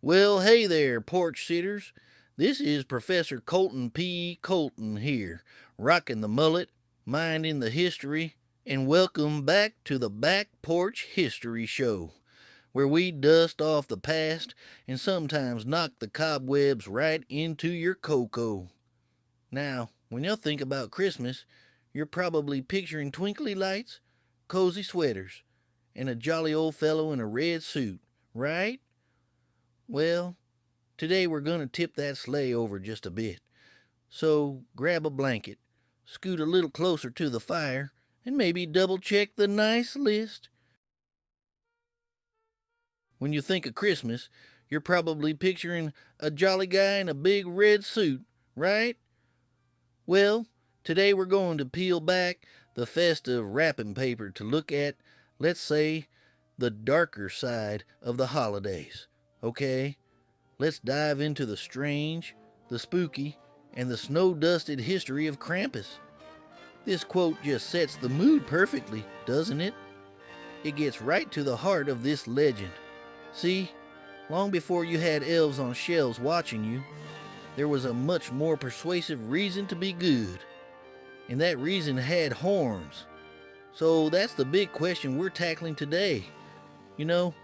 Well, hey there, porch sitters. This is Professor Colton P. Colton here, rocking the mullet, minding the history, and welcome back to the Back Porch History Show, where we dust off the past and sometimes knock the cobwebs right into your cocoa. Now, when you think about Christmas, you're probably picturing twinkly lights, cozy sweaters, and a jolly old fellow in a red suit, right? Well, today we're going to tip that sleigh over just a bit. So grab a blanket, scoot a little closer to the fire, and maybe double check the nice list. When you think of Christmas, you're probably picturing a jolly guy in a big red suit, right? Well, today we're going to peel back the festive wrapping paper to look at, let's say, the darker side of the holidays. Okay? Let's dive into the strange, the spooky, and the snow-dusted history of Krampus. This quote just sets the mood perfectly, doesn't it? It gets right to the heart of this legend. See, long before you had elves on shelves watching you, there was a much more persuasive reason to be good. And that reason had horns. So that's the big question we're tackling today. You know,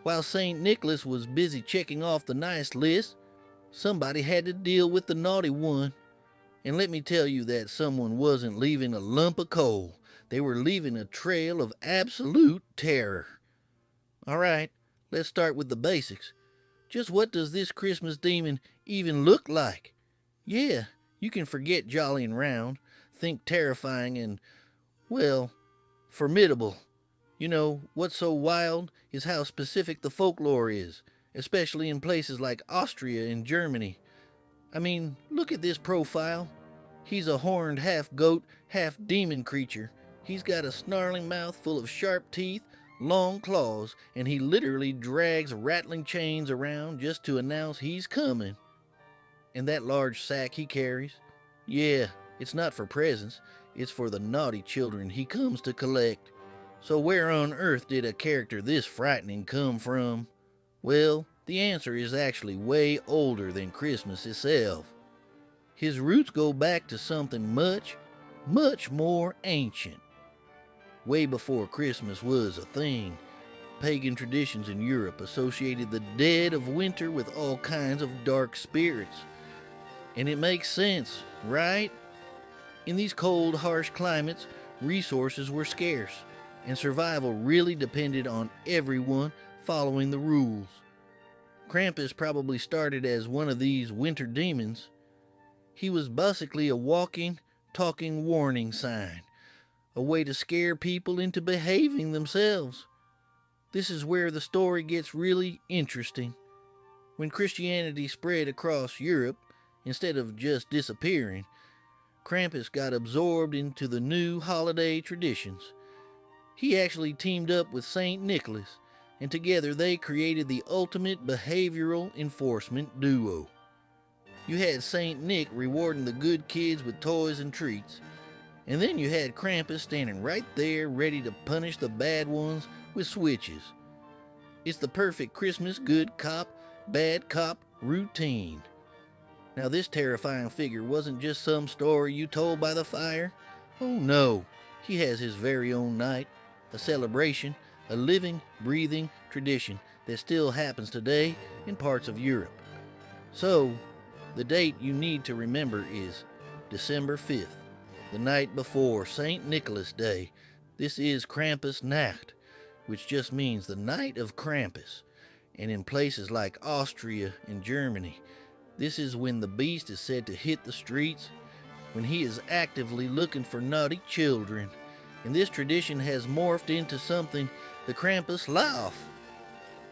while St. Nicholas was busy checking off the nice list, somebody had to deal with the naughty one. And let me tell you that someone wasn't leaving a lump of coal. They were leaving a trail of absolute terror. All right, let's start with the basics. Just what does this Christmas demon even look like? Yeah, you can forget jolly and round, think terrifying and, well, formidable. You know, what's so wild is how specific the folklore is, especially in places like Austria and Germany. I mean, look at this profile. He's a horned half-goat, half-demon creature. He's got a snarling mouth full of sharp teeth, long claws, and he literally drags rattling chains around just to announce he's coming. And that large sack he carries? Yeah, it's not for presents. It's for the naughty children he comes to collect. So where on earth did a character this frightening come from? Well, the answer is actually way older than Christmas itself. His roots go back to something much, much more ancient. Way before Christmas was a thing, pagan traditions in Europe associated the dead of winter with all kinds of dark spirits. And it makes sense, right? In these cold, harsh climates, resources were scarce, and survival really depended on everyone following the rules. Krampus probably started as one of these winter demons. He was basically a walking, talking warning sign, a way to scare people into behaving themselves. This is where the story gets really interesting. When Christianity spread across Europe, instead of just disappearing, Krampus got absorbed into the new holiday traditions. He actually teamed up with St. Nicholas, and together they created the ultimate behavioral enforcement duo. You had St. Nick rewarding the good kids with toys and treats, and then you had Krampus standing right there ready to punish the bad ones with switches. It's the perfect Christmas good cop, bad cop routine. Now this terrifying figure wasn't just some story you told by the fire. Oh no, he has his very own night. A celebration, a living, breathing tradition that still happens today in parts of Europe. So, the date you need to remember is December 5th, the night before St. Nicholas Day. This is Krampus Nacht, which just means the night of Krampus. And in places like Austria and Germany, this is when the beast is said to hit the streets, when he is actively looking for naughty children. And this tradition has morphed into something, the Krampus Lauf,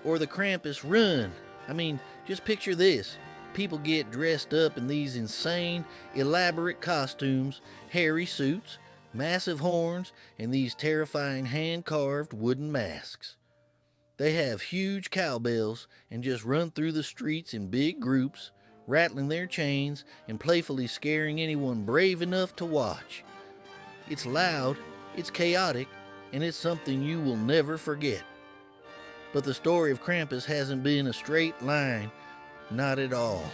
or the Krampus Run. I mean, just picture this. People get dressed up in these insane, elaborate costumes, hairy suits, massive horns, and these terrifying hand-carved wooden masks. They have huge cowbells and just run through the streets in big groups, rattling their chains and playfully scaring anyone brave enough to watch. It's loud, it's chaotic, and it's something you will never forget. But the story of Krampus hasn't been a straight line. Not at all.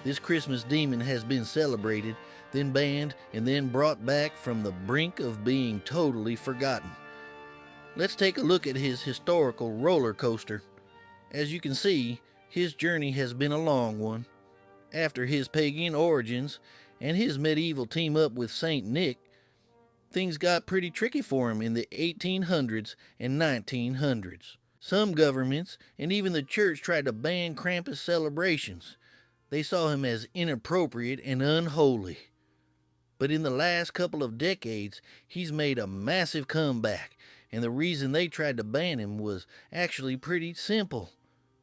This Christmas demon has been celebrated, then banned, and then brought back from the brink of being totally forgotten. Let's take a look at his historical roller coaster. As you can see, his journey has been a long one. After his pagan origins and his medieval team-up with Saint Nick, things got pretty tricky for him in the 1800s and 1900s. Some governments and even the church tried to ban Krampus celebrations. They saw him as inappropriate and unholy. But in the last couple of decades, he's made a massive comeback, and the reason they tried to ban him was actually pretty simple.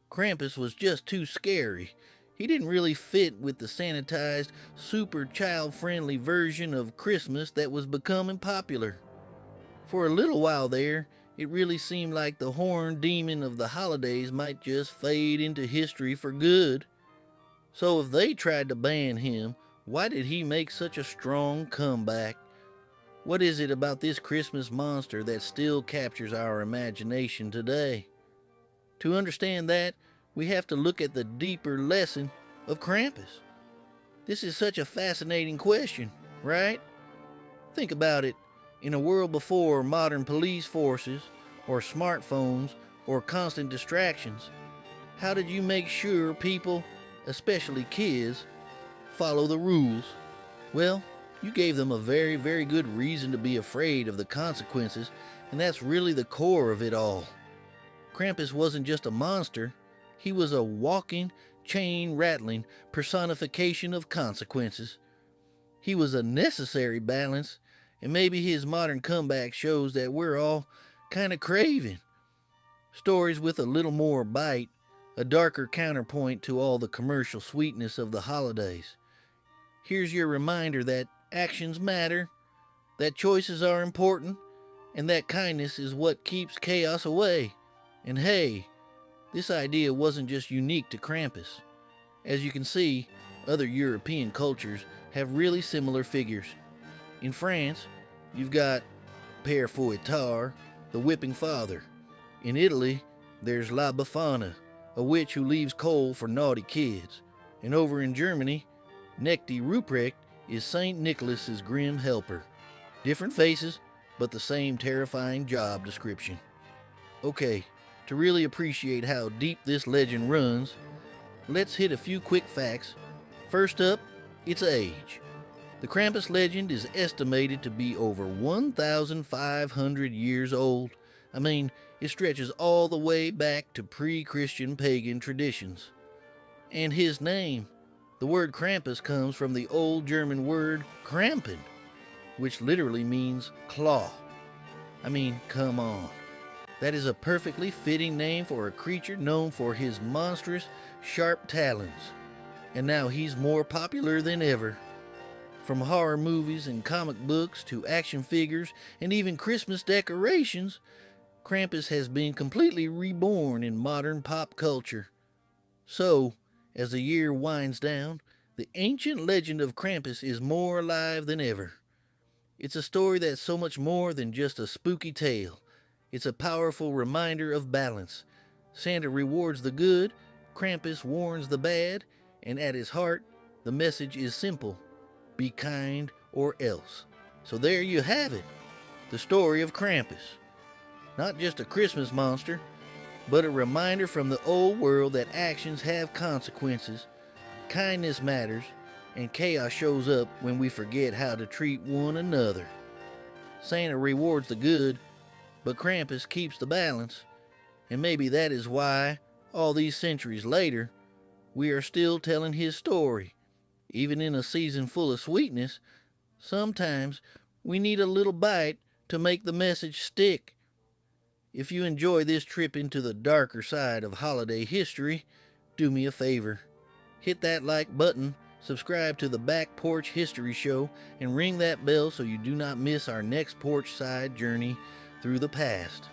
Krampus was just too scary. He didn't really fit with the sanitized, super child-friendly version of Christmas that was becoming popular. For a little while there, it really seemed like the horned demon of the holidays might just fade into history for good. So if they tried to ban him, why did he make such a strong comeback? What is it about this Christmas monster that still captures our imagination today? To understand that, we have to look at the deeper lesson of Krampus. This is such a fascinating question, right? Think about it. In a world before modern police forces, or smartphones, or constant distractions, how did you make sure people, especially kids, follow the rules? Well, you gave them a very, very good reason to be afraid of the consequences, and that's really the core of it all. Krampus wasn't just a monster, he was a walking, chain-rattling personification of consequences. He was a necessary balance, and maybe his modern comeback shows that we're all kind of craving stories with a little more bite, a darker counterpoint to all the commercial sweetness of the holidays. Here's your reminder that actions matter, that choices are important, and that kindness is what keeps chaos away. And hey, this idea wasn't just unique to Krampus. As you can see, other European cultures have really similar figures. In France, you've got Père Fouettard, the whipping father. In Italy, there's La Befana, a witch who leaves coal for naughty kids. And over in Germany, Knechte Ruprecht is St. Nicholas's grim helper. Different faces, but the same terrifying job description. Okay, to really appreciate how deep this legend runs, let's hit a few quick facts. First up, its age. The Krampus legend is estimated to be over 1,500 years old. I mean, it stretches all the way back to pre-Christian pagan traditions. And his name, the word Krampus, comes from the old German word Krampen, which literally means claw. I mean, come on. That is a perfectly fitting name for a creature known for his monstrous, sharp talons. And now he's more popular than ever. From horror movies and comic books to action figures and even Christmas decorations, Krampus has been completely reborn in modern pop culture. So, as the year winds down, the ancient legend of Krampus is more alive than ever. It's a story that's so much more than just a spooky tale. It's a powerful reminder of balance. Santa rewards the good, Krampus warns the bad, and at his heart, the message is simple: be kind or else. So there you have it, the story of Krampus. Not just a Christmas monster, but a reminder from the old world that actions have consequences, kindness matters, and chaos shows up when we forget how to treat one another. Santa rewards the good, but Krampus keeps the balance, and maybe that is why, all these centuries later, we are still telling his story. Even in a season full of sweetness, sometimes we need a little bite to make the message stick. If you enjoy this trip into the darker side of holiday history, do me a favor. Hit that like button, subscribe to the Back Porch History Show, and ring that bell so you do not miss our next porch side journey through the past.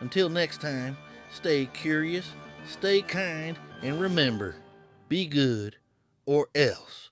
Until next time, stay curious, stay kind, and remember, be good or else.